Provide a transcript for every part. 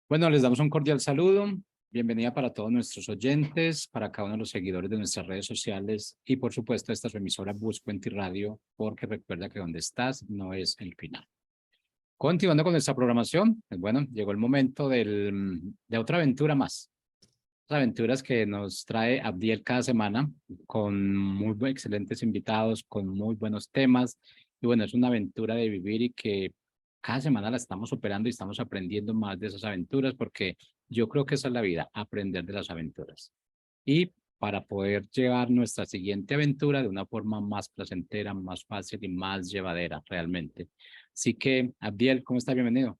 Bueno, les damos un cordial saludo. Bienvenida para todos nuestros oyentes, para cada uno de los seguidores de nuestras redes sociales y, por supuesto, esta es su emisora Buscuenti Radio, porque recuerda que donde estás no es el final. Continuando con nuestra programación, pues bueno, llegó el momento de otra aventura más. Las aventuras que nos trae Abdiel cada semana con excelentes invitados, con muy buenos temas. Y bueno, es una aventura de vivir y que cada semana la estamos superando y estamos aprendiendo más de esas aventuras porque yo creo que esa es la vida, aprender de las aventuras. Y para poder llevar nuestra siguiente aventura de una forma más placentera, más fácil y más llevadera realmente. Así que, Abdiel, ¿cómo está? Bienvenido.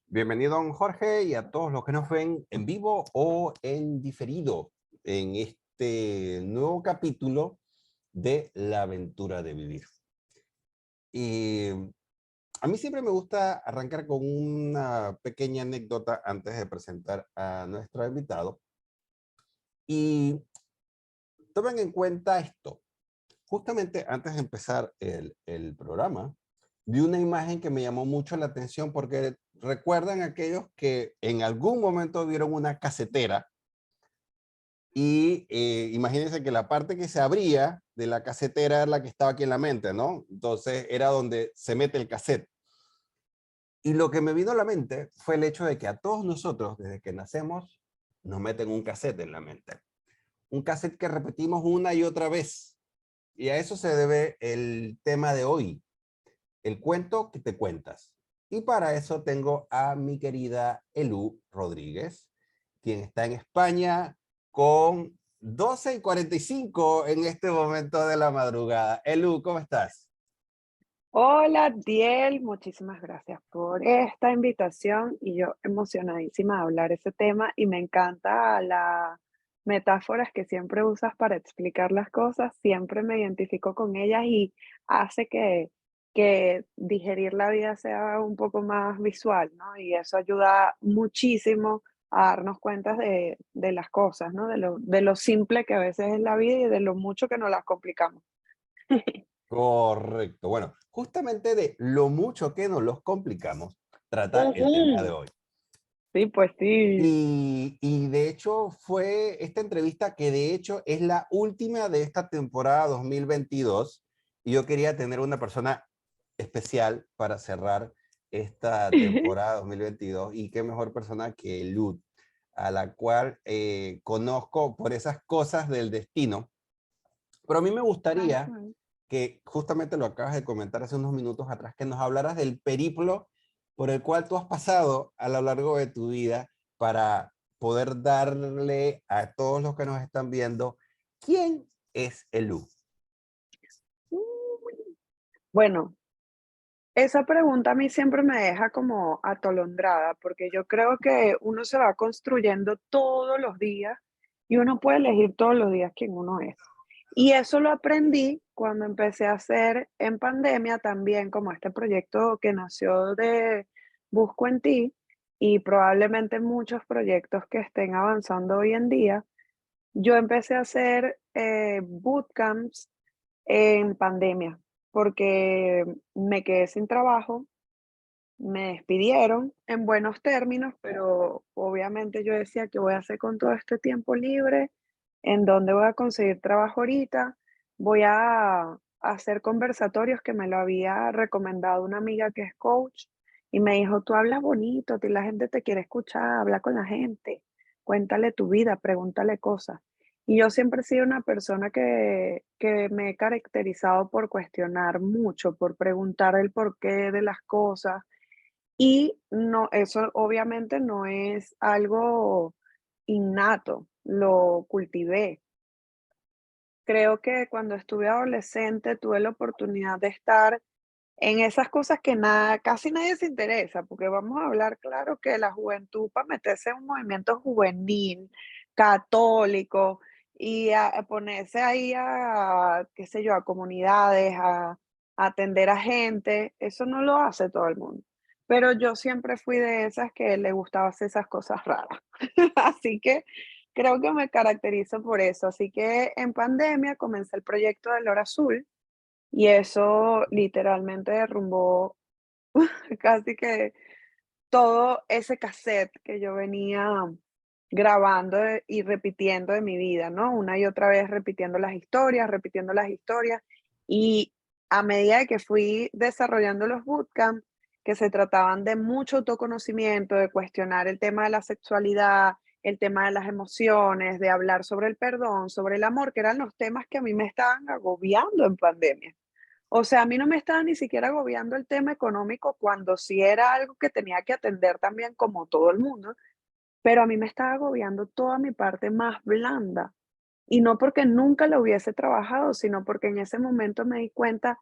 Bienvenido, don Jorge, y a todos los que nos ven en vivo o en diferido en este nuevo capítulo de La aventura de vivir. Y a mí siempre me gusta arrancar con una pequeña anécdota antes de presentar a nuestro invitado. Y tomen en cuenta esto. Justamente antes de empezar el programa, vi una imagen que me llamó mucho la atención porque recuerdan aquellos que en algún momento vieron una casetera y imagínense que la parte que se abría de la casetera era la que estaba aquí en la mente, ¿no? Entonces era donde se mete el cassette. Y lo que me vino a la mente fue el hecho de que a todos nosotros, desde que nacemos, nos meten un cassette en la mente. Un cassette que repetimos una y otra vez. Y a eso se debe el tema de hoy, el cuento que te cuentas. Y para eso tengo a mi querida Elu Rodríguez, quien está en España con 12:45 en este momento de la madrugada. Elu, ¿cómo estás? Hola, Diel, muchísimas gracias por esta invitación y yo emocionadísima de hablar ese tema y me encanta las metáforas que siempre usas para explicar las cosas, siempre me identifico con ellas y hace que digerir la vida sea un poco más visual, ¿no? Y eso ayuda muchísimo a darnos cuenta de las cosas, ¿no? De lo simple que a veces es la vida y de lo mucho que nos las complicamos. Correcto. Bueno, justamente de lo mucho que nos los complicamos trata el tema de Ujú. hoy. Sí, pues sí. Y de hecho fue esta entrevista que de hecho es la última de esta temporada 2022 y yo quería tener una persona especial para cerrar esta temporada 2022 y qué mejor persona que Lud, a la cual conozco por esas cosas del destino. Pero a mí me gustaría Ajá. que justamente lo acabas de comentar hace unos minutos atrás, que nos hablaras del periplo por el cual tú has pasado a lo largo de tu vida para poder darle a todos los que nos están viendo quién es Elu. Bueno, esa pregunta a mí siempre me deja como atolondrada, porque yo creo que uno se va construyendo todos los días y uno puede elegir todos los días quién uno es. Y eso lo aprendí cuando empecé a hacer en pandemia también, como este proyecto que nació de Busco en Ti y probablemente muchos proyectos que estén avanzando hoy en día. Yo empecé a hacer bootcamps en pandemia, porque me quedé sin trabajo, me despidieron en buenos términos, pero obviamente yo decía, ¿qué voy a hacer con todo este tiempo libre? ¿En dónde voy a conseguir trabajo ahorita? Voy a hacer conversatorios que me lo había recomendado una amiga que es coach y me dijo, tú hablas bonito, la gente te quiere escuchar, habla con la gente, cuéntale tu vida, pregúntale cosas. Y yo siempre he sido una persona que me he caracterizado por cuestionar mucho, por preguntar el porqué de las cosas. Y no, eso obviamente no es algo innato, lo cultivé. Creo que cuando estuve adolescente tuve la oportunidad de estar en esas cosas que nada, casi nadie se interesa, porque vamos a hablar claro que la juventud para meterse en un movimiento juvenil, católico, y a ponerse ahí a, qué sé yo, a comunidades, a atender a gente, eso no lo hace todo el mundo. Pero yo siempre fui de esas que le gustaba hacer esas cosas raras. Así que creo que me caracterizo por eso. Así que en pandemia comencé el proyecto del Hora Azul y eso literalmente derrumbó casi que todo ese cassette que yo venía grabando y repitiendo de mi vida, ¿no? Una y otra vez repitiendo las historias. Y a medida de que fui desarrollando los bootcamps, que se trataban de mucho autoconocimiento, de cuestionar el tema de la sexualidad, el tema de las emociones, de hablar sobre el perdón, sobre el amor, que eran los temas que a mí me estaban agobiando en pandemia. O sea, a mí no me estaba ni siquiera agobiando el tema económico cuando sí era algo que tenía que atender también como todo el mundo, pero a mí me estaba agobiando toda mi parte más blanda. Y no porque nunca lo hubiese trabajado, sino porque en ese momento me di cuenta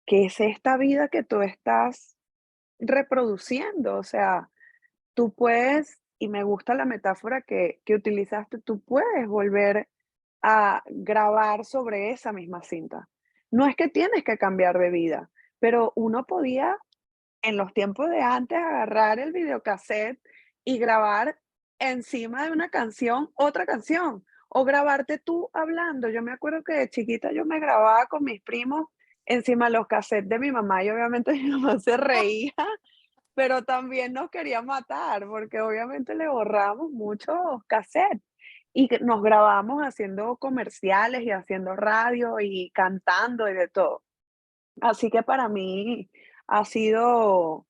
que es esta vida que tú estás reproduciendo. O sea, tú puedes, y me gusta la metáfora que utilizaste, tú puedes volver a grabar sobre esa misma cinta. No es que tienes que cambiar de vida, pero uno podía en los tiempos de antes agarrar el videocassette y grabar encima de una canción otra canción, o grabarte tú hablando. Yo me acuerdo que de chiquita yo me grababa con mis primos encima de los cassettes de mi mamá y obviamente mi mamá se reía, pero también nos quería matar porque obviamente le borramos muchos cassettes y que nos grabamos haciendo comerciales y haciendo radio y cantando y de todo. Así que para mí ha sido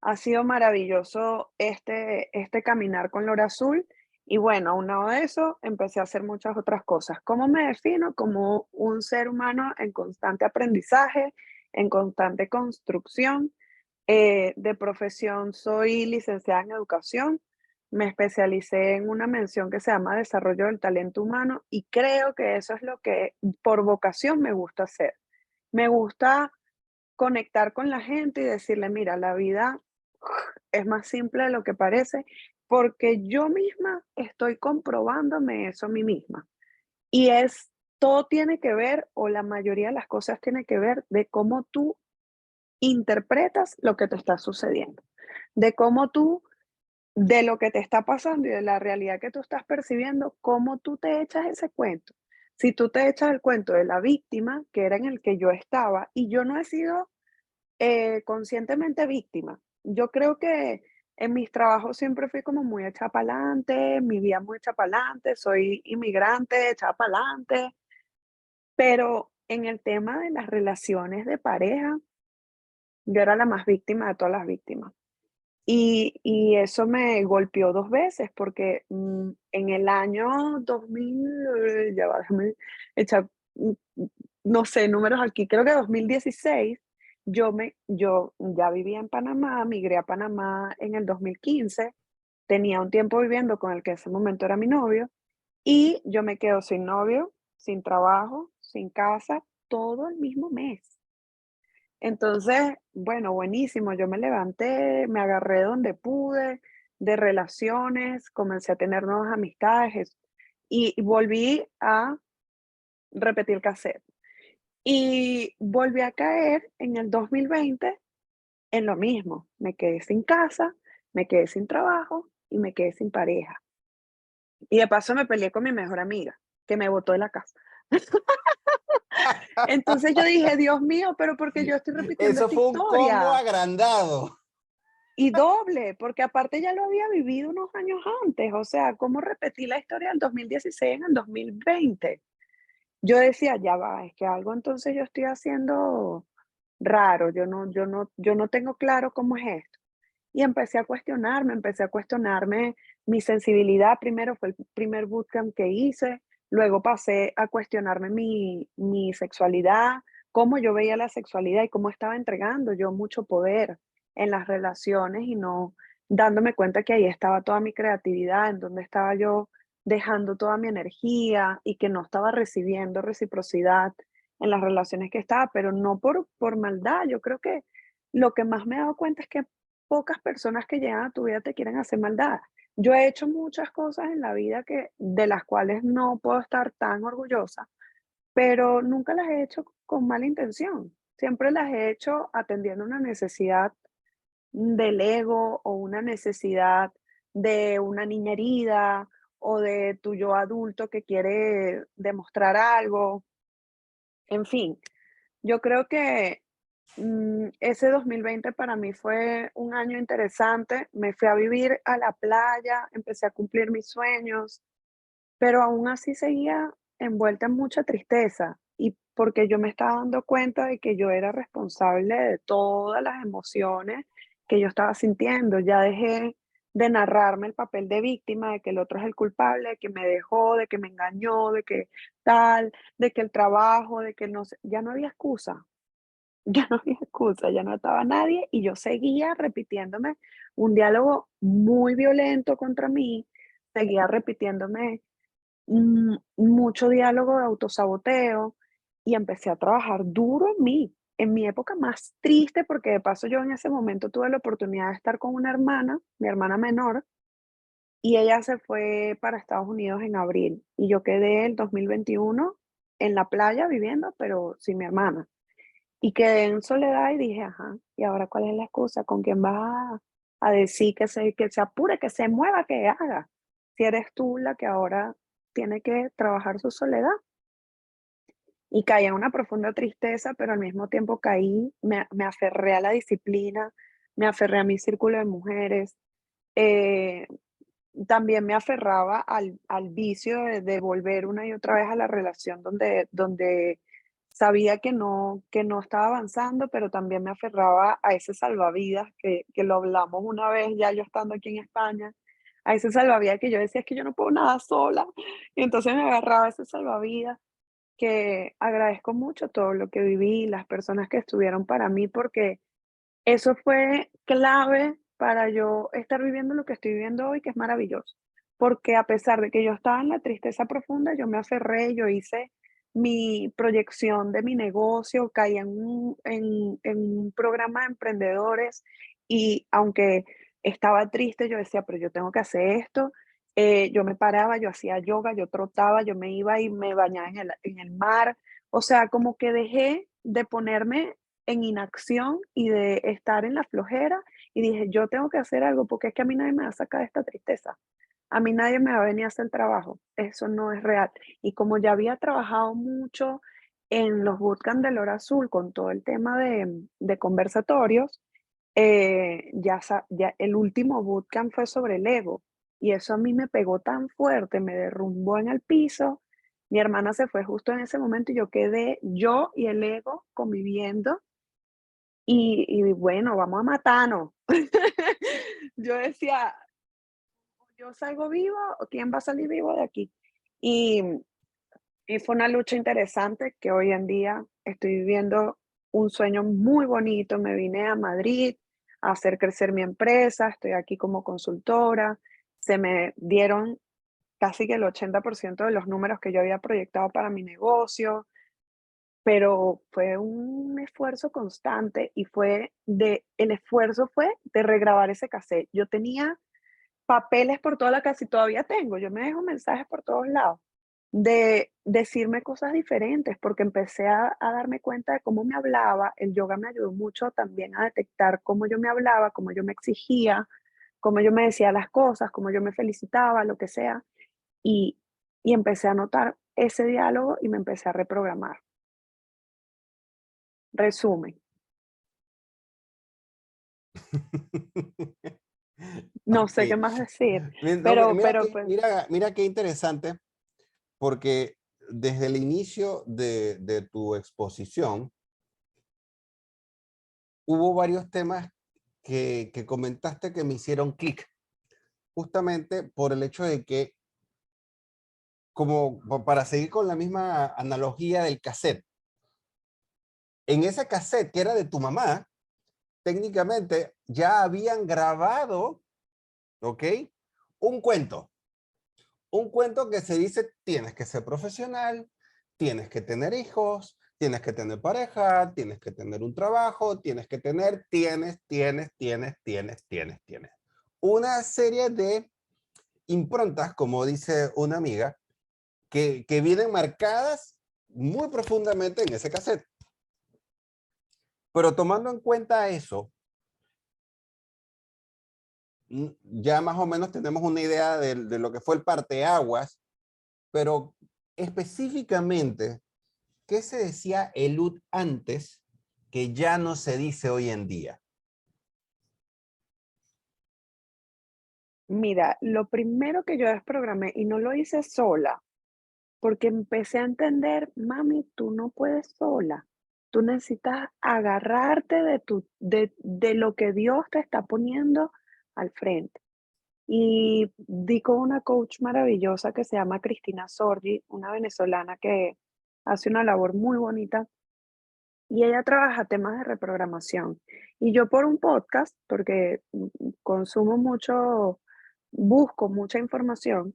ha sido maravilloso este caminar con Lora Azul. Y bueno, aunado a eso, empecé a hacer muchas otras cosas. ¿Cómo me defino? Como un ser humano en constante aprendizaje, en constante construcción. De profesión soy licenciada en educación. Me especialicé en una mención que se llama Desarrollo del Talento Humano y creo que eso es lo que por vocación me gusta hacer. Me gusta conectar con la gente y decirle, mira, la vida es más simple de lo que parece, porque yo misma estoy comprobándome eso a mí misma. Y es, todo tiene que ver, o la mayoría de las cosas tiene que ver de cómo tú interpretas lo que te está sucediendo, de cómo tú, de lo que te está pasando y de la realidad que tú estás percibiendo, cómo tú te echas ese cuento. Si tú te echas el cuento de la víctima, que era en el que yo estaba, y yo no he sido conscientemente víctima. Yo creo que en mis trabajos siempre fui como muy hecha pa'lante, mi vida muy hecha pa'lante, soy inmigrante, hecha pa'lante, pero en el tema de las relaciones de pareja, yo era la más víctima de todas las víctimas. Y eso me golpeó 2 veces, porque, en el año 2000, ya va, déjame echar, no sé, números aquí, creo que 2016, yo ya vivía en Panamá, migré a Panamá en el 2015, tenía un tiempo viviendo con el que en ese momento era mi novio, y yo me quedo sin novio, sin trabajo, sin casa, todo el mismo mes. Entonces, bueno, buenísimo. Yo me levanté, me agarré donde pude, de relaciones, comencé a tener nuevas amistades y volví a repetir cassette. Y volví a caer en el 2020 en lo mismo. Me quedé sin casa, me quedé sin trabajo y me quedé sin pareja. Y de paso me peleé con mi mejor amiga, que me botó de la casa. Entonces yo dije, Dios mío, pero porque yo estoy repitiendo Eso esta fue un combo historia. agrandado. Y doble, porque aparte ya lo había vivido unos años antes, o sea, ¿cómo repetí la historia del 2016 en el 2020? Yo decía, ya va, es que algo entonces yo estoy haciendo raro, yo no tengo claro cómo es esto. Y empecé a cuestionarme mi sensibilidad. Primero fue el primer bootcamp que hice, luego pasé a cuestionarme mi sexualidad, cómo yo veía la sexualidad y cómo estaba entregando yo mucho poder en las relaciones y no dándome cuenta que ahí estaba toda mi creatividad, en donde estaba yo dejando toda mi energía y que no estaba recibiendo reciprocidad en las relaciones que estaba, pero no por maldad. Yo creo que lo que más me he dado cuenta es que pocas personas que llegan a tu vida te quieren hacer maldad. Yo he hecho muchas cosas en la vida que, de las cuales no puedo estar tan orgullosa, pero nunca las he hecho con mala intención. Siempre las he hecho atendiendo una necesidad del ego o una necesidad de una niña herida o de tu yo adulto que quiere demostrar algo. En fin, yo creo que ese 2020 para mí fue un año interesante. Me fui a vivir a la playa, empecé a cumplir mis sueños, pero aún así seguía envuelta en mucha tristeza y porque yo me estaba dando cuenta de que yo era responsable de todas las emociones que yo estaba sintiendo. Ya dejé de narrarme el papel de víctima, de que el otro es el culpable, de que me dejó, de que me engañó, de que tal, de que el trabajo, de que no sé, ya no había excusa. Ya no había excusa, ya no estaba nadie y yo seguía repitiéndome un diálogo muy violento contra mí, seguía repitiéndome mucho diálogo de autosaboteo y empecé a trabajar duro en mi época más triste, porque de paso yo en ese momento tuve la oportunidad de estar con una hermana, mi hermana menor, y ella se fue para Estados Unidos en abril y yo quedé el 2021 en la playa viviendo, pero sin mi hermana. Y quedé en soledad y dije: "Ajá, ¿y ahora cuál es la excusa? ¿Con quién vas a decir que se apure, que se mueva, que haga? Si eres tú la que ahora tiene que trabajar su soledad". Y caí en una profunda tristeza, pero al mismo tiempo me aferré a la disciplina, me aferré a mi círculo de mujeres, eh, también me aferraba al vicio de volver una y otra vez a la relación donde sabía que no estaba avanzando, pero también me aferraba a ese salvavidas que lo hablamos una vez ya yo estando aquí en España, a ese salvavidas que yo decía: "Es que yo no puedo nada sola". Y entonces me agarraba a ese salvavidas, que agradezco mucho todo lo que viví, las personas que estuvieron para mí, porque eso fue clave para yo estar viviendo lo que estoy viviendo hoy, que es maravilloso. Porque a pesar de que yo estaba en la tristeza profunda, yo me aferré, yo hice mi proyección de mi negocio, caí en un programa de emprendedores y aunque estaba triste, yo decía, pero yo tengo que hacer esto. Yo me paraba, yo hacía yoga, yo trotaba, yo me iba y me bañaba en el mar. O sea, como que dejé de ponerme en inacción y de estar en la flojera y dije, yo tengo que hacer algo porque es que a mí nadie me va a sacar de esta tristeza. A mí nadie me va a venir a hacer el trabajo. Eso no es real. Y como ya había trabajado mucho en los bootcamps del Hora Azul con todo el tema de conversatorios, ya el último bootcamp fue sobre el ego. Y eso a mí me pegó tan fuerte, me derrumbó en el piso. Mi hermana se fue justo en ese momento y yo quedé, yo y el ego conviviendo y bueno, vamos a matarnos. Yo decía: "¿Yo salgo viva o quién va a salir vivo de aquí?". Y y fue una lucha interesante que hoy en día estoy viviendo un sueño muy bonito. Me vine a Madrid a hacer crecer mi empresa, estoy aquí como consultora. Se me dieron casi que el 80% de los números que yo había proyectado para mi negocio. Pero fue un esfuerzo constante y el esfuerzo fue de regrabar ese casete. Yo tenía papeles por toda la casa y todavía tengo, yo me dejo mensajes por todos lados, de decirme cosas diferentes, porque empecé a darme cuenta de cómo me hablaba. El yoga me ayudó mucho también a detectar cómo yo me hablaba, cómo yo me exigía, cómo yo me decía las cosas, cómo yo me felicitaba, lo que sea, y y empecé a notar ese diálogo y me empecé a reprogramar. Resumen. No sé qué Ok. más decir, No, pues mira qué interesante, porque desde el inicio de tu exposición hubo varios temas que comentaste que me hicieron clic, justamente por el hecho de que, como para seguir con la misma analogía del cassette, en ese cassette que era de tu mamá, técnicamente ya habían grabado, ¿ok? Un cuento. Un cuento que se dice, tienes que ser profesional, tienes que tener hijos, tienes que tener pareja, tienes que tener un trabajo, tienes. Una serie de improntas, como dice una amiga, que vienen marcadas muy profundamente en ese cassette. Pero tomando en cuenta eso, ya más o menos tenemos una idea de lo que fue el parteaguas, pero específicamente, ¿qué se decía Elud antes que ya no se dice hoy en día? Mira, lo primero que yo desprogramé, y no lo hice sola, porque empecé a entender, mami, tú no puedes sola. Tú necesitas agarrarte de lo que Dios te está poniendo al frente. Y di con una coach maravillosa que se llama Cristina Sorgi, una venezolana que hace una labor muy bonita y ella trabaja temas de reprogramación. Y yo por un podcast, porque consumo mucho, busco mucha información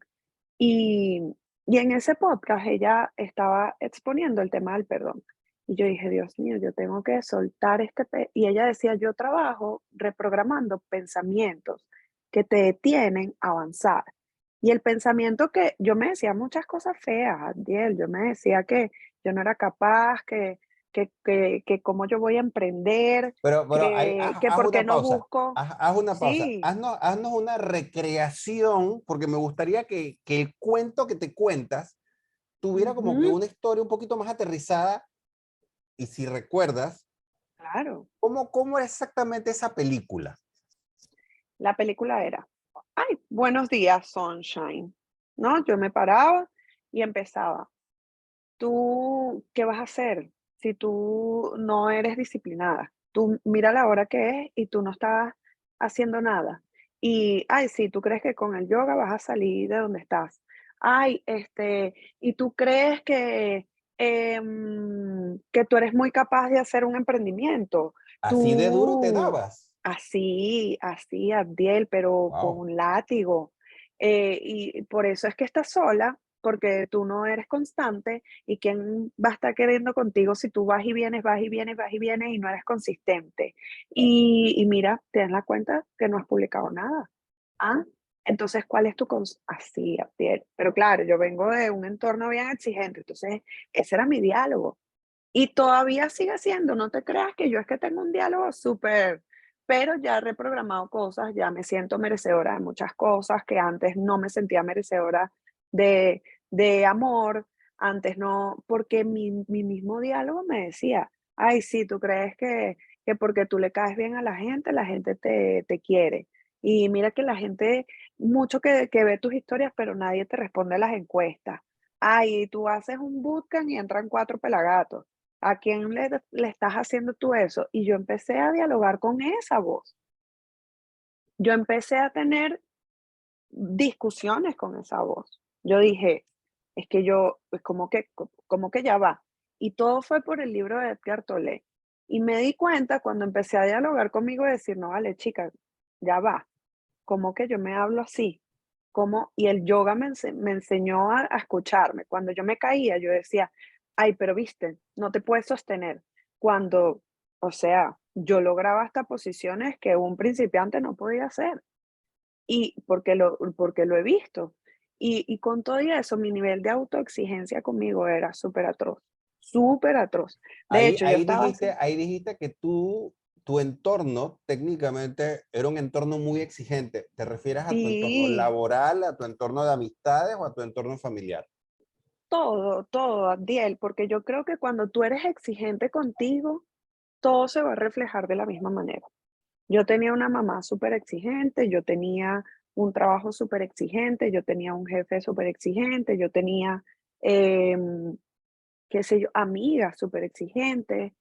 y en ese podcast ella estaba exponiendo el tema del perdón. Y yo dije, Dios mío, yo tengo que soltar y ella decía, yo trabajo reprogramando pensamientos que te detienen a avanzar. Y el pensamiento que yo me decía muchas cosas feas, Adiel, yo me decía que yo no era capaz, que cómo yo voy a emprender, Pero que haz por qué una no pausa, busco. haz una pausa, Sí, haznos una recreación, porque me gustaría que el cuento que te cuentas tuviera como que ujú, una historia un poquito más aterrizada, y si recuerdas, claro. ¿cómo era exactamente esa película? La película era, ay, buenos días, Sunshine, ¿no? Yo me paraba y empezaba, ¿tú qué vas a hacer si tú no eres disciplinada? Tú mira la hora que es y tú no estás haciendo nada. Y, ay, sí, tú crees que con el yoga vas a salir de donde estás. Ay, y tú crees que tú eres muy capaz de hacer un emprendimiento. Así de duro te Tú, dabas. así, Abdiel, pero con Wow. un látigo. Y por eso es que estás sola, porque tú no eres constante y quién va a estar queriendo contigo si tú vas y vienes, vas y vienes, vas y vienes y no eres consistente. Y mira, te das la cuenta que no has publicado nada. Ah, entonces, ¿cuál es así, Abdiel? Pero claro, yo vengo de un entorno bien exigente, entonces ese era mi diálogo. Y todavía sigue siendo, no te creas que yo es que tengo un diálogo súper, pero ya he reprogramado cosas, ya me siento merecedora de muchas cosas que antes no me sentía merecedora de amor, antes no, porque mi mismo diálogo me decía, ay, sí, tú crees que porque tú le caes bien a la gente te quiere. Y mira que la gente, mucho que ve tus historias, pero nadie te responde a las encuestas. Ay, tú haces un bootcamp y entran 4 pelagatos. ¿A quién le estás haciendo tú eso? Y yo empecé a dialogar con esa voz. Yo empecé a tener discusiones con esa voz. Yo dije, es que yo, pues como que ya va. Y todo fue por el libro de Edgar Tolle. Y me di cuenta cuando empecé a dialogar conmigo y decir, no, vale, chica, ya va. ¿Cómo que yo me hablo así? ¿Cómo? Y el yoga me enseñó a escucharme. Cuando yo me caía, yo decía, ay, pero viste, no te puedes sostener. Cuando, o sea, yo lograba hasta posiciones que un principiante no podía hacer. Y porque lo he visto. Y con todo y eso, mi nivel de autoexigencia conmigo era súper atroz, súper atroz. De Ahí, hecho, yo ahí estaba dijiste, así. ahí dijiste que tu entorno técnicamente era un entorno muy exigente. ¿Te refieres a tu entorno Sí, laboral, a tu entorno de amistades o a tu entorno familiar? todo, Abdiel, porque yo creo que cuando tú eres exigente contigo, todo se va a reflejar de la misma manera. Yo tenía una mamá súper exigente, yo tenía un trabajo súper exigente, yo tenía un jefe súper exigente, yo tenía, qué sé yo, amigas súper exigentes,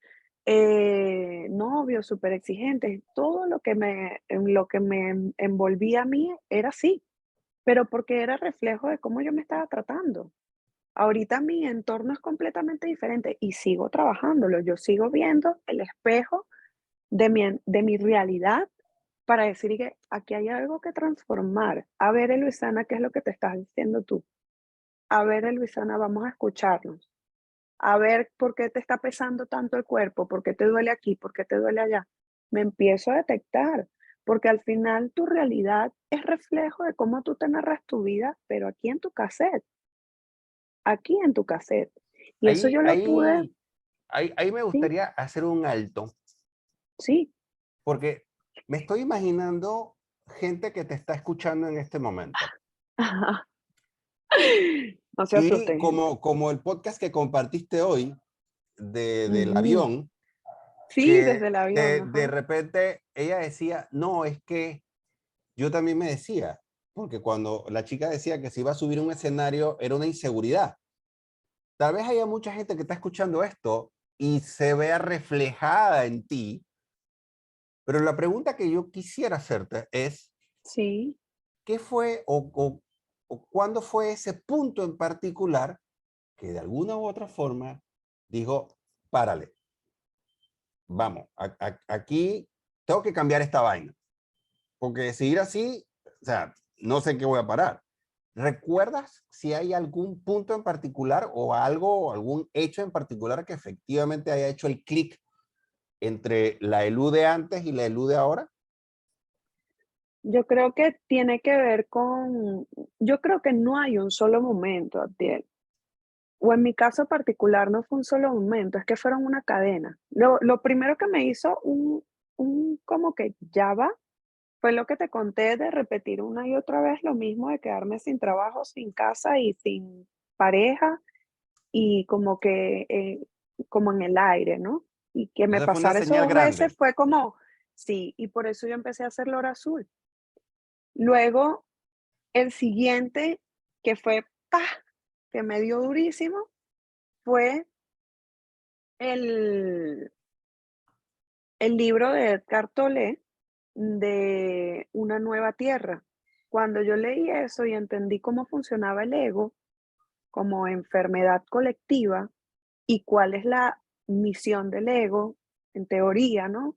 novios súper exigentes. Todo en lo que me envolvía a mí era así, pero porque era reflejo de cómo yo me estaba tratando. Ahorita mi entorno es completamente diferente y sigo trabajándolo. Yo sigo viendo el espejo de mi realidad para decir que aquí hay algo que transformar. A ver, Luisana, ¿qué es lo que te estás diciendo tú? A ver, Luisana, vamos a escucharnos. A ver, ¿por qué te está pesando tanto el cuerpo? ¿Por qué te duele aquí? ¿Por qué te duele allá? Me empiezo a detectar, porque al final tu realidad es reflejo de cómo tú te narras tu vida, pero aquí en tu cassette. Y eso Ahí, yo lo pude, ahí, ahí me sí, gustaría hacer un alto, sí, porque me estoy imaginando gente que te está escuchando en este momento. No se Y asusten, gente. como el podcast que compartiste hoy del Ujú. avión, Sí, que desde el avión, de ajá. repente ella decía, no, es que yo también me decía, porque cuando la chica decía que se iba a subir a un escenario era una inseguridad. Tal vez haya mucha gente que está escuchando esto y se vea reflejada en ti, pero la pregunta que yo quisiera hacerte es, Sí. ¿qué fue o cuándo fue ese punto en particular que de alguna u otra forma dijo, párale, vamos, aquí tengo que cambiar esta vaina, porque seguir así, o sea, no sé qué voy a parar. ¿Recuerdas si hay algún punto en particular o algo, algún hecho en particular que efectivamente haya hecho el clic entre la Elu de antes y la Elu de ahora? Yo creo que tiene que ver con, yo creo que no hay un solo momento, Abdiel. O en mi caso particular no fue un solo momento, es que fueron una cadena. Lo primero que me hizo un como que ya va, fue lo que te conté de repetir una y otra vez lo mismo, de quedarme sin trabajo, sin casa y sin pareja, y como que, como en el aire, ¿no? Y que me Entonces fue una pasara eso señal 2 veces grande. fue como sí, y por eso yo empecé a hacer Lora Azul. Luego, el siguiente, que fue, ¡pah!, que me dio durísimo, fue el el libro de Edgar Tolle de Una nueva tierra. Cuando yo leí eso y entendí cómo funcionaba el ego como enfermedad colectiva y cuál es la misión del ego, en teoría, ¿no?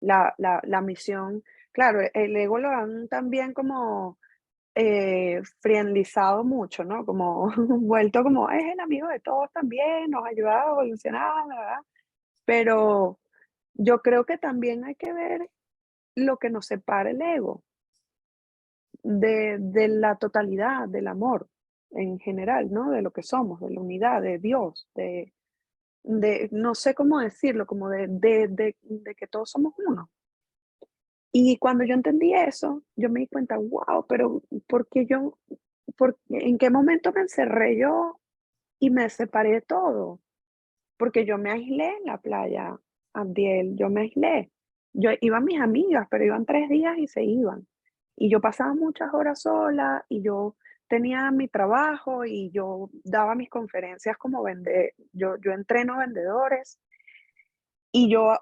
La misión, claro, el ego lo han también como friendlizado mucho, ¿no? Como vuelto como es el amigo de todos también, nos ayuda a evolucionar, ¿verdad? Pero yo creo que también hay que ver lo que nos separa el ego de la totalidad, del amor en general, ¿no? De lo que somos, de la unidad, de Dios, de no sé cómo decirlo, como de que todos somos uno. Y cuando yo entendí eso, yo me di cuenta, wow, pero ¿por qué yo, en qué momento me encerré yo y me separé de todo? Porque yo me aislé en la playa, Abdiel, yo me aislé. Yo iban mis amigas, pero iban 3 días y se iban. Y yo pasaba muchas horas sola, y yo tenía mi trabajo, y yo daba mis conferencias como yo entreno vendedores, y yo,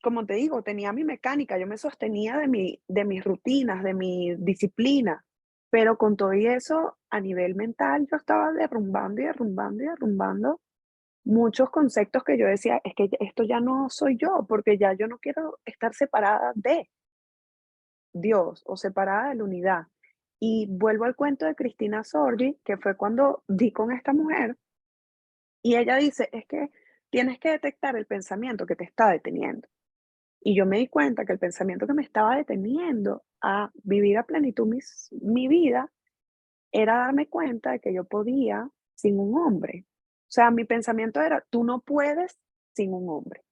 como te digo, tenía mi mecánica, yo me sostenía de mis rutinas, de mi disciplina, pero con todo y eso, a nivel mental, yo estaba derrumbando, y derrumbando, y derrumbando muchos conceptos que yo decía, es que esto ya no soy yo, porque ya yo no quiero estar separada de Dios o separada de la unidad. Y vuelvo al cuento de Cristina Sorgi, que fue cuando di con esta mujer, y ella dice, es que tienes que detectar el pensamiento que te está deteniendo. Y yo me di cuenta que el pensamiento que me estaba deteniendo a vivir a plenitud mi vida era darme cuenta de que yo podía sin un hombre. O sea, mi pensamiento era, tú no puedes sin un hombre.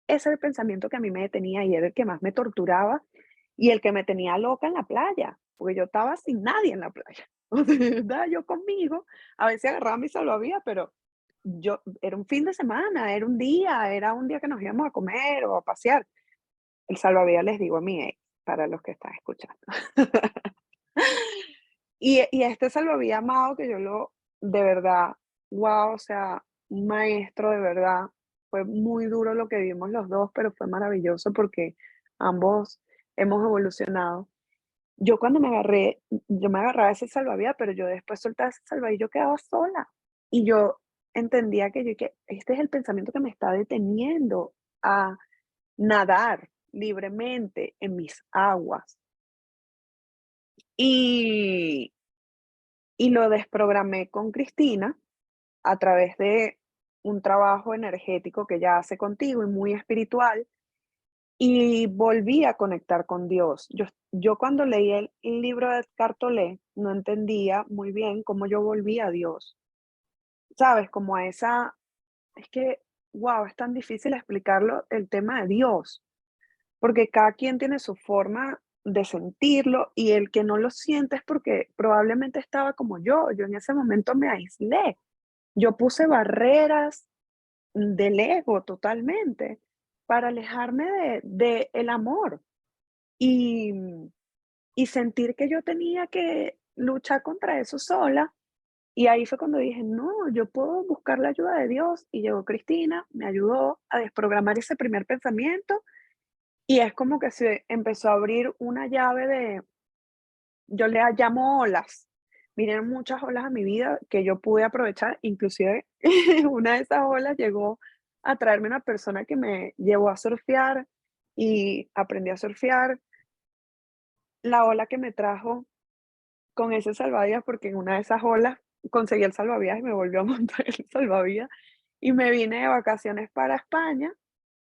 Ese era el pensamiento que a mí me detenía y era el que más me torturaba y el que me tenía loca en la playa, porque yo estaba sin nadie en la playa. O sea, estaba yo conmigo, a veces agarraba mi salvavidas, pero yo, era un fin de semana, era un día que nos íbamos a comer o a pasear. El salvavidas les digo a mi ex, para los que están escuchando. Y este salvavidas amado que yo de verdad, wow, o sea, un maestro de verdad. Fue muy duro lo que vimos los dos, pero fue maravilloso porque ambos hemos evolucionado. Yo cuando yo me agarraba ese salvavidas, pero yo después soltaba ese salvavidas y yo quedaba sola. Y yo entendía que este es el pensamiento que me está deteniendo a nadar libremente en mis aguas. Y Y lo desprogramé con Cristina a través de un trabajo energético que ella hace contigo y muy espiritual, y volví a conectar con Dios. Yo cuando leí el libro de Eckhart Tolle, no entendía muy bien cómo yo volví a Dios, ¿sabes? Como a esa, es que, wow, es tan difícil explicarlo, el tema de Dios, porque cada quien tiene su forma de sentirlo, y el que no lo siente es porque probablemente estaba como yo en ese momento me aislé, yo puse barreras del ego totalmente para alejarme de el amor y, y sentir que yo tenía que luchar contra eso sola. Y ahí fue cuando dije, no, yo puedo buscar la ayuda de Dios. Y llegó Cristina, me ayudó a desprogramar ese primer pensamiento y es como que se empezó a abrir una llave de, yo le llamo olas. Vinieron muchas olas a mi vida que yo pude aprovechar, inclusive una de esas olas llegó a traerme una persona que me llevó a surfear y aprendí a surfear. La ola que me trajo con ese salvavidas, porque en una de esas olas conseguí el salvavidas y me volvió a montar el salvavidas y me vine de vacaciones para España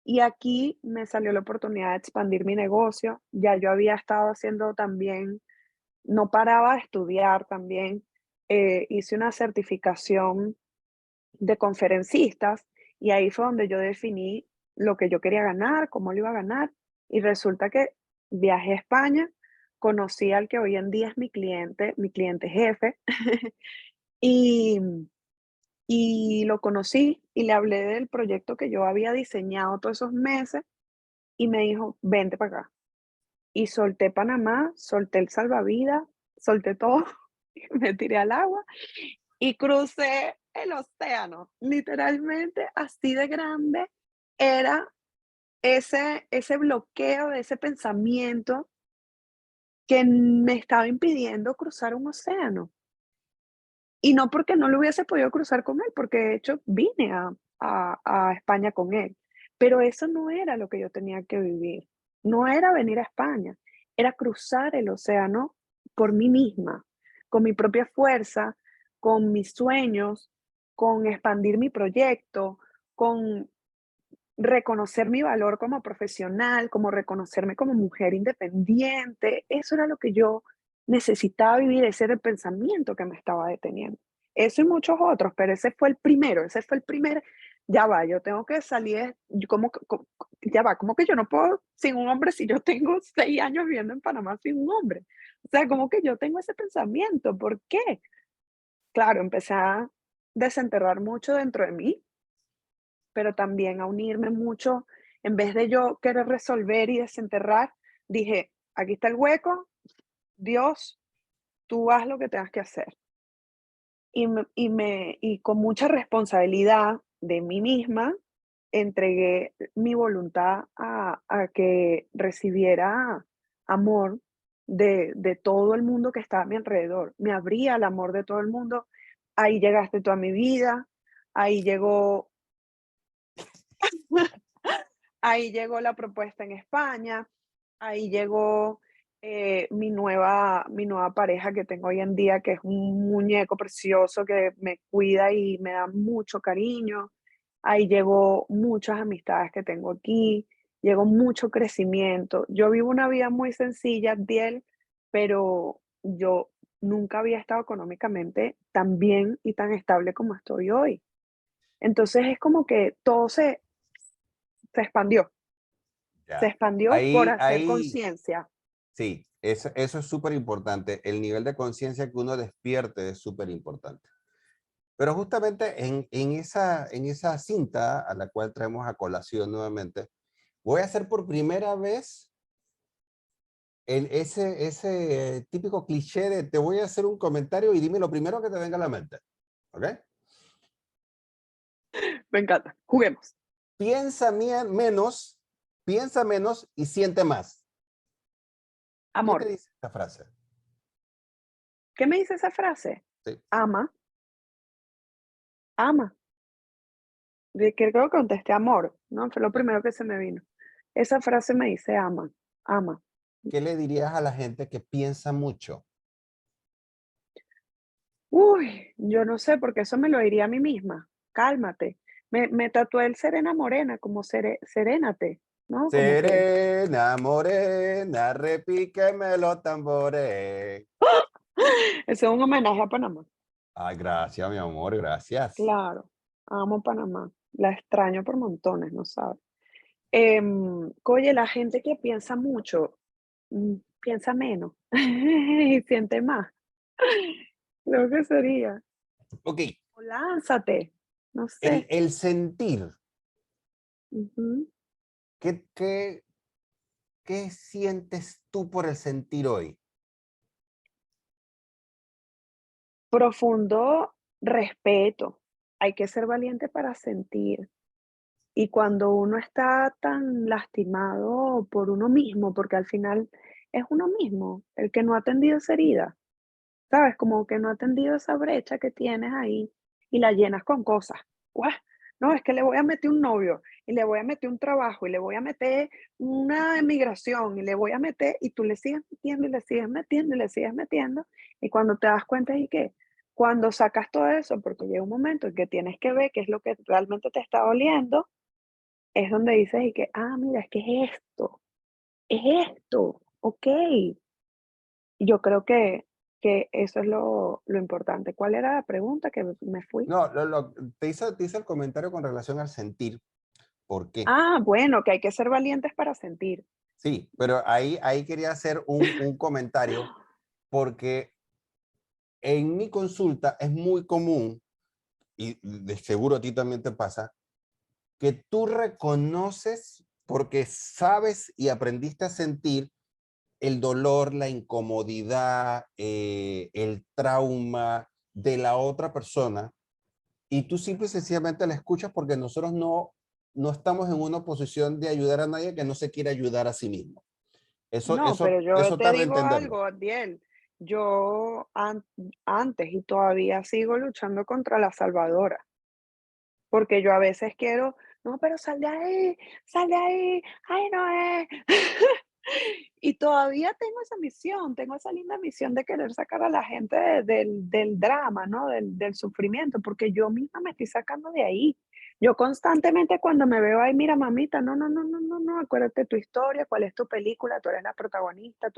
y aquí me salió la oportunidad de expandir mi negocio. Ya yo había estado haciendo también, no paraba de estudiar también, hice una certificación de conferencistas y ahí fue donde yo definí lo que yo quería ganar, cómo lo iba a ganar y resulta que viajé a España, conocí al que hoy en día es mi cliente jefe y, y lo conocí y le hablé del proyecto que yo había diseñado todos esos meses y me dijo, vente para acá. Y solté Panamá, solté el salvavidas, solté todo, me tiré al agua y crucé el océano. Literalmente así de grande era ese bloqueo de ese pensamiento que me estaba impidiendo cruzar un océano. Y no porque no lo hubiese podido cruzar con él, porque de hecho vine a España con él. Pero eso no era lo que yo tenía que vivir. No era venir a España, era cruzar el océano por mí misma, con mi propia fuerza, con mis sueños, con expandir mi proyecto, con reconocer mi valor como profesional, como reconocerme como mujer independiente. Eso era lo que yo necesitaba vivir, ese era el pensamiento que me estaba deteniendo. Eso y muchos otros, pero ese fue el primero, ese fue el primer, ya va, yo tengo que salir, ya va, como que yo no puedo sin un hombre si yo tengo 6 años viviendo en Panamá sin un hombre. O sea, como que yo tengo ese pensamiento, ¿por qué? Claro, empecé a desenterrar mucho dentro de mí, pero también a unirme mucho. En vez de yo querer resolver y desenterrar, dije, aquí está el hueco, Dios, tú haz lo que tengas que hacer. Y con mucha responsabilidad de mí misma, entregué mi voluntad a que recibiera amor de todo el mundo que estaba a mi alrededor. Me abría al amor de todo el mundo. Ahí llegaste tú a mi vida, ahí llegó ahí llegó la propuesta en España, ahí llegó, mi nueva pareja que tengo hoy en día, que es un muñeco precioso que me cuida y me da mucho cariño. Ahí llegó muchas amistades que tengo aquí, llegó mucho crecimiento. Yo vivo una vida muy sencilla, Abdiel, pero yo nunca había estado económicamente tan bien y tan estable como estoy hoy. Entonces es como que todo se expandió. Se Ya. expandió por Ahí, hacer ahí, conciencia. sí, eso es súper importante. El nivel de conciencia que uno despierte es súper importante. Pero justamente en esa cinta a la cual traemos a colación nuevamente, voy a hacer por primera vez ese típico cliché de te voy a hacer un comentario y dime lo primero que te venga a la mente. ¿Ok? Me encanta. Juguemos. Piensa menos, piensa menos y siente más. ¿Qué te Amor. dice esta frase? ¿Qué me dice esa frase? Sí. Ama, ama. De que creo que contesté amor, ¿no? Fue lo primero que se me vino. Esa frase me dice ama, ama. ¿Qué le dirías a la gente que piensa mucho? Uy, yo no sé, porque eso me lo diría a mí misma. Cálmate. Me tatué el Serena Morena, como serénate, ¿no? Como que Serena, morena, repíqueme los tambores. ese es un homenaje a Panamá. Ay, gracias, mi amor, gracias. Claro, amo Panamá. La extraño por montones, ¿no sabes? Oye, la gente que piensa mucho, piensa menos y siente más. Creo que sería. Ok, O lánzate, no el, sé. el sentir, Ujú. ¿qué, qué, qué sientes tú por el sentir hoy? Profundo respeto. Hay que ser valiente para sentir. Y cuando uno está tan lastimado por uno mismo, porque al final es uno mismo el que no ha atendido esa herida, ¿sabes? Como que no ha atendido esa brecha que tienes ahí y la llenas con cosas. ¡Guau! No, es que le voy a meter un novio y le voy a meter un trabajo y le voy a meter una emigración y le voy a meter y tú le sigues metiendo y le sigues metiendo y le sigues metiendo y cuando te das cuenta y que cuando sacas todo eso, porque llega un momento en que tienes que ver qué es lo que realmente te está doliendo, es donde dices y que, ah, mira, es que es esto, ok. Yo creo que eso es lo importante. ¿Cuál era la pregunta? Que me fui. No, te hice el comentario con relación al sentir. ¿Por qué? Ah, bueno, que hay que ser valientes para sentir. Sí, pero ahí quería hacer un comentario porque en mi consulta es muy común, y de seguro a ti también te pasa, que tú reconoces porque sabes y aprendiste a sentir el dolor, la incomodidad, el trauma de la otra persona y tú simple y sencillamente la escuchas porque nosotros no estamos en una posición de ayudar a nadie que no se quiera ayudar a sí mismo. Eso, No, pero eso, yo eso te tarda en digo entenderlo. algo, Adiel. Yo antes y todavía sigo luchando contra la salvadora, porque yo a veces quiero, no, pero sal de ahí, ay, no es. Y todavía tengo esa linda misión de querer sacar a la gente del drama, ¿no? Del sufrimiento, porque yo misma me estoy sacando de ahí. Yo constantemente cuando me veo ahí, mira, mamita, no, no, no, no, no, no, acuérdate tu historia, cuál es tu película, tú eres la protagonista,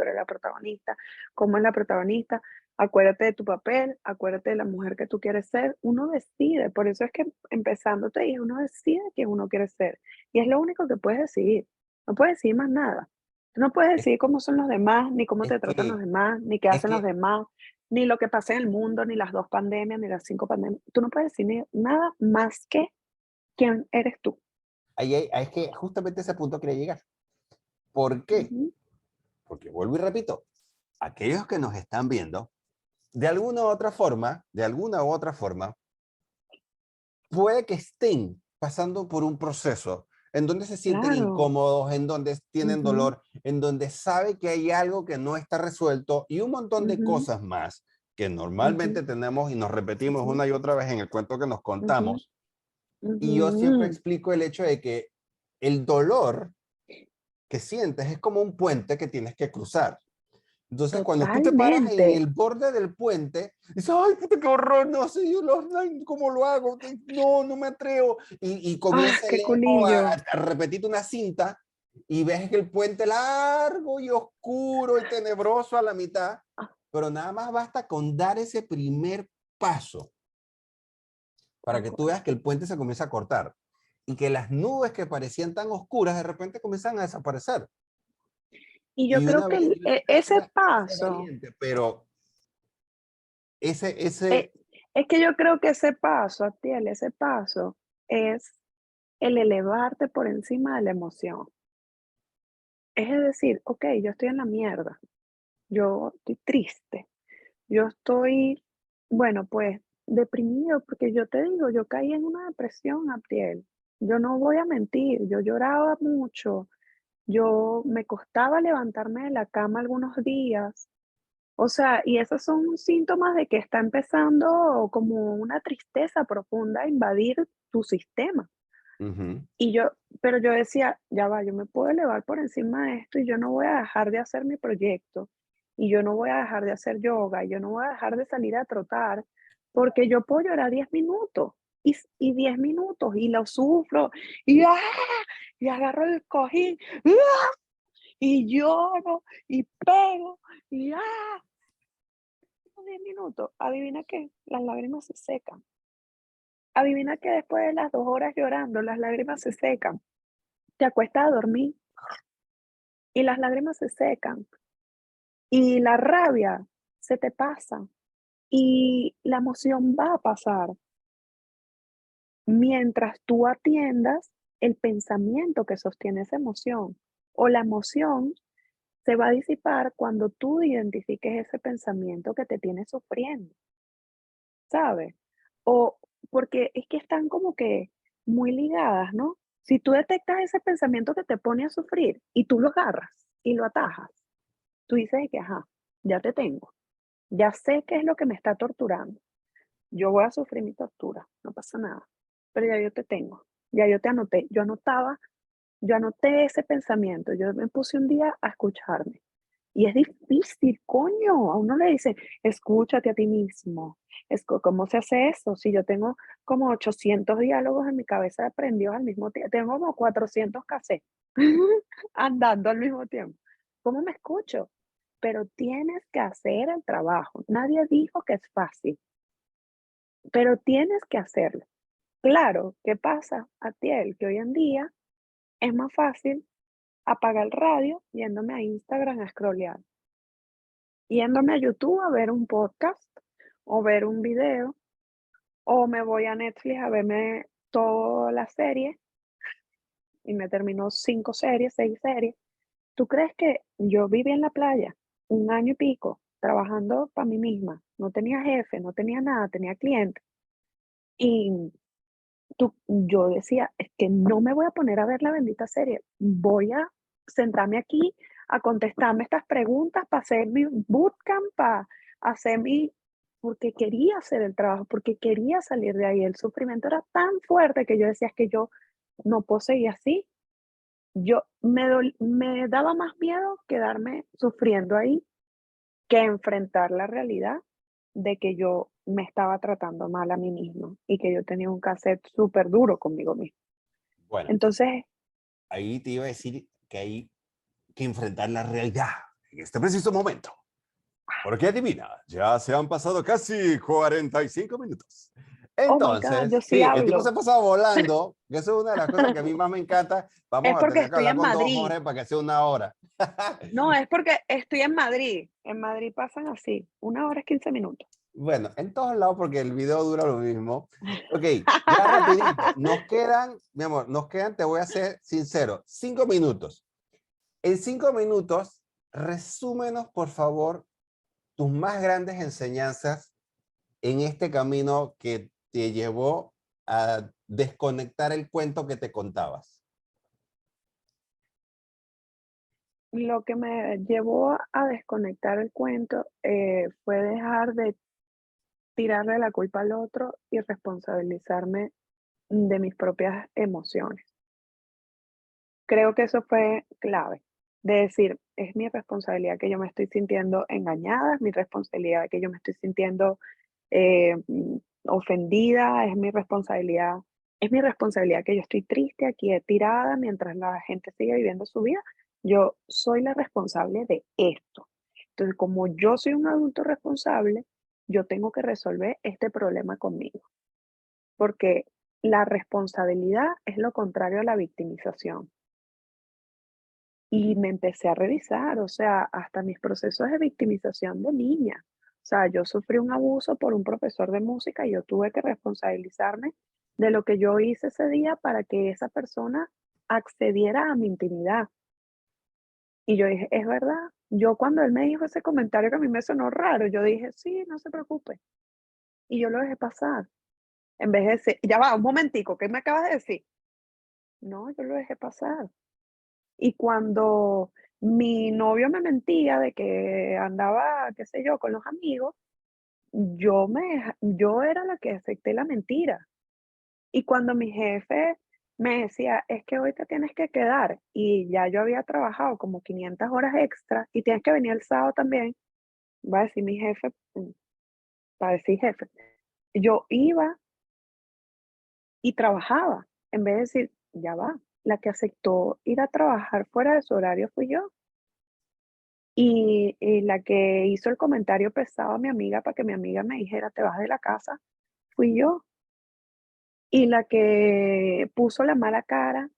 cómo es la protagonista, acuérdate de tu papel, acuérdate de la mujer que tú quieres ser. Uno decide, por eso es que empezando te dije, uno decide quién uno quiere ser. Y es lo único que puedes decidir, no puedes decidir más nada. Tú no puedes Es, decidir cómo son los demás, ni cómo es te tratan los que, demás, ni qué es hacen los que demás, ni lo que pasa en el mundo, ni las 2 pandemias, ni las 5 pandemias. Tú no puedes decidir nada más que quién eres tú. ahí es que justamente ese punto quería llegar. ¿Por qué? Ujú, Porque vuelvo y repito, aquellos que nos están viendo, de alguna u otra forma, puede que estén pasando por un proceso en donde se sienten claro. incómodos, en donde tienen Ujú, dolor, en donde sabe que hay algo que no está resuelto y un montón de ujú, cosas más que normalmente ujú, tenemos y nos repetimos ujú, una y otra vez en el cuento que nos ujú, contamos. Y yo siempre ujú. explico el hecho de que el dolor que sientes es como un puente que tienes que cruzar. Entonces, cuando tú te paras en Totalmente. el borde del puente, dices, ay, puta, qué horror, no sé, ay, ¿cómo lo hago? No, no me atrevo. Y Ah, comienza el qué ego culillo. a repetirte una cinta y ves que el puente largo y oscuro y tenebroso a la mitad, Ah, pero nada más basta con dar ese primer paso para tal que tú cual. veas que el puente se comienza a cortar y que las nubes que parecían tan oscuras de repente comienzan a desaparecer. Y yo Y creo una que vez, y una ese persona es paso, valiente, pero ese, eh, es que yo creo que ese paso, Atiel, ese paso es el elevarte por encima de la emoción. Es decir, okey, yo estoy en la mierda, yo estoy triste, yo estoy, bueno, pues, deprimido, porque yo te digo, yo caí en una depresión, Abdiel. Yo no voy a mentir, yo lloraba mucho, yo me costaba levantarme de la cama algunos días. O sea, y esos son síntomas de que está empezando como una tristeza profunda a invadir tu sistema. ujú, Y yo, pero yo decía, ya va, yo me puedo elevar por encima de esto y yo no voy a dejar de hacer mi proyecto y yo no voy a dejar de hacer yoga y yo no voy a dejar de salir a trotar porque yo puedo llorar 10 minutos y 10 minutos y lo sufro y, ¡ah! Y agarro el cojín ¡ah! Y lloro y pego y ¡ah! 10 minutos, adivina qué, las lágrimas se secan. Adivina que después de las 2 horas llorando, las lágrimas se secan. Te acuestas a dormir y las lágrimas se secan. y la rabia se te pasa y la emoción va a pasar mientras tú atiendas el pensamiento que sostiene esa emoción. O la emoción se va a disipar cuando tú identifiques ese pensamiento que te tiene sufriendo, ¿sabes? O porque es que están como que muy ligadas, ¿no? Si tú detectas ese pensamiento que te pone a sufrir y tú lo agarras y lo atajas, tú dices de que, ajá, ya te tengo, ya sé qué es lo que me está torturando. Yo voy a sufrir mi tortura, no pasa nada, pero ya yo te tengo, ya yo te anoté, yo anoté ese pensamiento, yo me puse un día a escucharme. Y es difícil, coño, a uno le dice, escúchate a ti mismo. ¿Cómo se hace eso? Si yo tengo como 800 diálogos en mi cabeza prendidos al mismo tiempo, tengo como 400 cassettes andando al mismo tiempo. ¿Cómo me escucho? Pero tienes que hacer el trabajo. Nadie dijo que es fácil, pero tienes que hacerlo. Claro, ¿qué pasa, Atiel? Que hoy en día es más fácil apagar el radio yéndome a Instagram a scrollear, yéndome a YouTube a ver un podcast o ver un video, o me voy a Netflix a verme toda la serie y me terminó 5 series, 6 series. ¿Tú crees que yo viví en la playa un año y pico trabajando para mí misma? No tenía jefe, no tenía nada, tenía clientes. Y yo decía, es que no me voy a poner a ver la bendita serie, voy a sentarme aquí a contestarme estas preguntas para hacer mi bootcamp, para hacer mi, porque quería hacer el trabajo, porque quería salir de ahí. El sufrimiento era tan fuerte que yo decía, es que yo no puedo seguir así. Me daba más miedo quedarme sufriendo ahí que enfrentar la realidad de que yo me estaba tratando mal a mí misma y que yo tenía un cassette súper duro conmigo misma. Bueno, Entonces, ahí te iba a decir que hay que enfrentar la realidad en este preciso momento. Porque adivina, ya se han pasado casi 45 minutos. oh my God, yo Entonces, sí sí, el tiempo se hablo. ha pasado volando, que eso es una de las cosas que a mí más me encanta. Es Vamos a porque tener que estoy hablar en con Don Madrid. Jorge para que sea una hora. No, es porque estoy en Madrid. En Madrid pasan así, 1 hora es 15 minutos. Bueno, en todos lados porque el video dura lo mismo. Ok, ya rapidito, nos quedan, mi amor, nos quedan, te voy a ser sincero, 5 minutos. En 5 minutos, resúmenos, por favor, tus más grandes enseñanzas en este camino que te llevó a desconectar el cuento que te contabas. Lo que me llevó a desconectar el cuento fue dejar de tirarle la culpa al otro y responsabilizarme de mis propias emociones. Creo que eso fue clave, de decir, es mi responsabilidad que yo me estoy sintiendo engañada, es mi responsabilidad que yo me estoy sintiendo ofendida, es mi responsabilidad que yo estoy triste aquí tirada mientras la gente sigue viviendo su vida. Yo soy la responsable de esto. Entonces, como yo soy un adulto responsable, yo tengo que resolver este problema conmigo, porque la responsabilidad es lo contrario a la victimización. Y me empecé a revisar, o sea, hasta mis procesos de victimización de niña. O sea, yo sufrí un abuso por un profesor de música y yo tuve que responsabilizarme de lo que yo hice ese día para que esa persona accediera a mi intimidad. Y yo dije, es verdad. Yo cuando él me dijo ese comentario que a mí me sonó raro, yo dije, sí, no se preocupe. Y yo lo dejé pasar. En vez de decir, ya va, un momentico, ¿qué me acabas de decir? No, yo lo dejé pasar. Y cuando mi novio me mentía de que andaba, qué sé yo, con los amigos, yo era la que acepté la mentira. Y cuando mi jefe me decía, es que hoy te tienes que quedar, y ya yo había trabajado como 500 horas extra y tienes que venir el sábado también, va a decir mi jefe, va a decir jefe, yo iba y trabajaba, en vez de decir, ya va, la que aceptó ir a trabajar fuera de su horario fui yo. Y la que hizo el comentario pesado a mi amiga para que mi amiga me dijera: "Te vas de la casa", fui yo. Y la que puso la mala cara,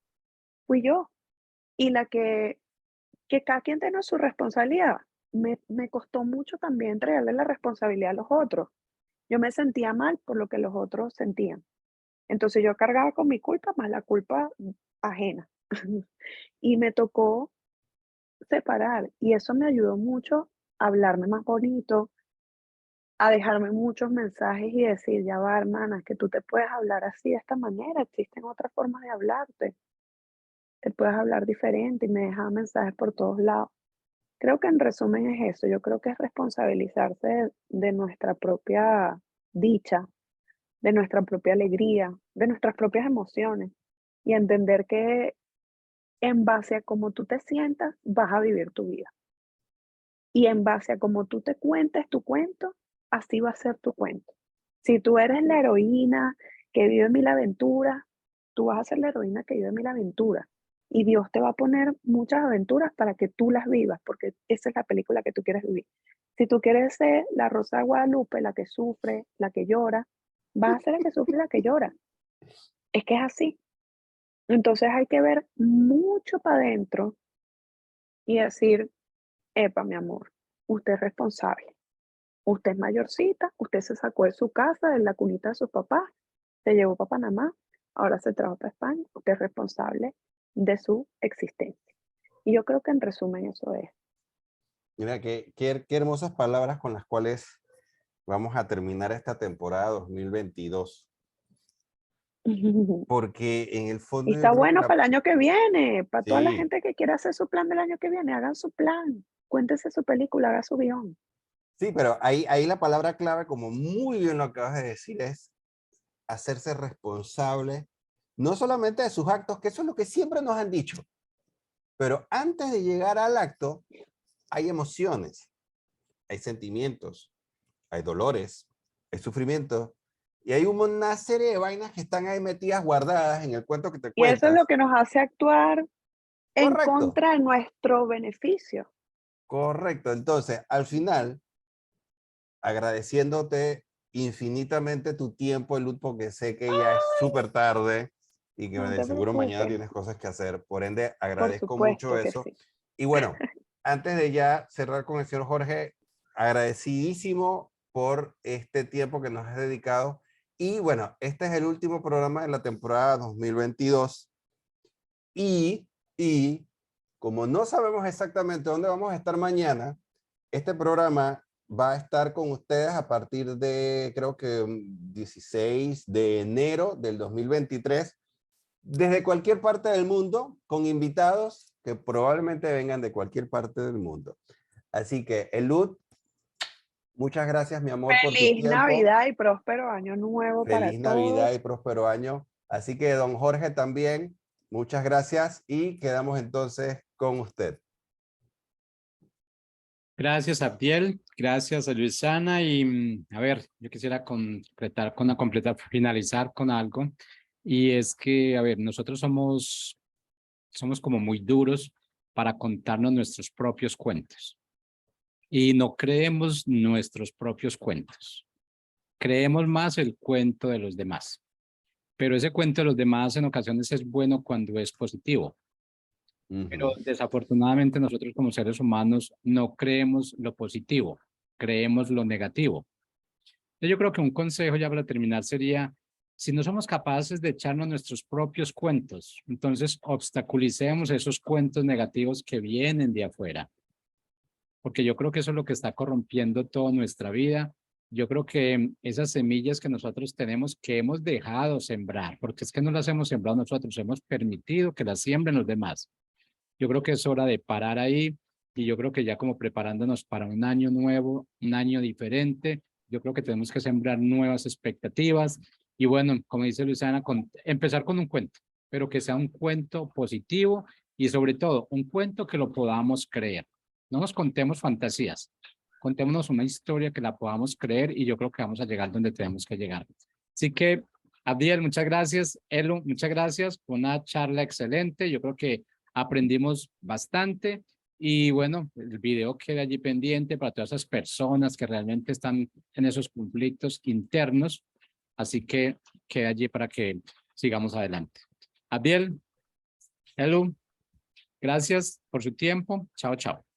fui yo. Y la que cada quien tiene su responsabilidad. me costó mucho también entregarle la responsabilidad a los otros. Yo me sentía mal por lo que los otros sentían. Entonces yo cargaba con mi culpa más la culpa ajena. Y me tocó separar y eso me ayudó mucho a hablarme más bonito, a dejarme muchos mensajes y decir, ya va, hermana, que tú te puedes hablar así de esta manera, existen otras formas de hablarte, te puedes hablar diferente y me dejaba mensajes por todos lados. Creo que en resumen es eso, yo creo que es responsabilizarse de nuestra propia dicha, de nuestra propia alegría, de nuestras propias emociones y entender que en base a cómo tú te sientas, vas a vivir tu vida. Y en base a cómo tú te cuentes tu cuento, así va a ser tu cuento. Si tú eres la heroína que vive mil aventuras, tú vas a ser la heroína que vive mil aventuras. Y Dios te va a poner muchas aventuras para que tú las vivas, porque esa es la película que tú quieres vivir. Si tú quieres ser la Rosa de Guadalupe, la que sufre, la que llora, vas a ser la que sufre y la que llora. Es que es así. Entonces hay que ver mucho para adentro y decir, epa, mi amor, usted es responsable. Usted es mayorcita, usted se sacó de su casa, de la cunita de sus papás, se llevó para Panamá, ahora se trajo para España, usted es responsable de su existencia. Y yo creo que en resumen eso es. Mira, qué hermosas palabras con las cuales vamos a terminar esta temporada 2022. Porque en el Y fondo yo está creo que bueno para el año que viene, para toda la sí, gente que quiera hacer su plan del año que viene, hagan su plan, cuéntese su película, haga su guión. sí, pero ahí la palabra clave, como muy bien lo acabas de decir, es hacerse responsable, no solamente de sus actos, que eso es lo que siempre nos han dicho, pero antes de llegar al acto, hay emociones, hay sentimientos, hay dolores, hay sufrimiento, y hay una serie de vainas que están ahí metidas, guardadas en el cuento que te Y eso es lo cuentas. que nos hace actuar en Correcto, contra de nuestro beneficio. correcto. Entonces, al final, agradeciéndote infinitamente tu tiempo, Luz, porque sé que ya es súper tarde y que No de te seguro mañana preocupes, tienes cosas que hacer. Por ende, por agradezco mucho supuesto que eso. sí. Y bueno, antes de ya cerrar con el señor Jorge, agradecidísimo por este tiempo que nos has dedicado. Y bueno, este es el último programa de la temporada 2022. Y, y como no sabemos exactamente dónde vamos a estar mañana, este programa va a estar con ustedes a partir de, creo que 16 de enero del 2023, desde cualquier parte del mundo, con invitados que probablemente vengan de cualquier parte del mundo. Así que, Elud, muchas gracias, mi amor, por tu Feliz tiempo. Navidad y próspero año nuevo para Feliz Navidad y todos. próspero año. Así que, don Jorge, también, muchas gracias y quedamos entonces con usted. Gracias, Abdiel. Gracias a Luisana. Y a ver, yo quisiera finalizar con algo. Y es que, a ver, nosotros somos como muy duros para contarnos nuestros propios cuentos. Y no creemos nuestros propios cuentos. Creemos más el cuento de los demás. Pero ese cuento de los demás en ocasiones es bueno cuando es positivo. Pero desafortunadamente nosotros como seres humanos no creemos lo positivo, creemos lo negativo. Yo creo que un consejo ya para terminar sería, si no somos capaces de echarnos nuestros propios cuentos, entonces obstaculicemos esos cuentos negativos que vienen de afuera, porque yo creo que eso es lo que está corrompiendo toda nuestra vida. Yo creo que esas semillas que nosotros tenemos, que hemos dejado sembrar, porque es que no las hemos sembrado nosotros, hemos permitido que las siembren los demás. Yo creo que es hora de parar ahí y yo creo que ya como preparándonos para un año nuevo, un año diferente, yo creo que tenemos que sembrar nuevas expectativas y bueno, como dice Luciana, empezar con un cuento, pero que sea un cuento positivo y sobre todo un cuento que lo podamos creer. No nos contemos fantasías, contémonos una historia que la podamos creer y yo creo que vamos a llegar donde tenemos que llegar. Así que, Abdiel, muchas gracias. Elo, muchas gracias. Una charla excelente. Yo creo que aprendimos bastante y bueno, el video queda allí pendiente para todas esas personas que realmente están en esos conflictos internos, así que queda allí para que sigamos adelante. Abdiel, hello, gracias por su tiempo. Chao, chao.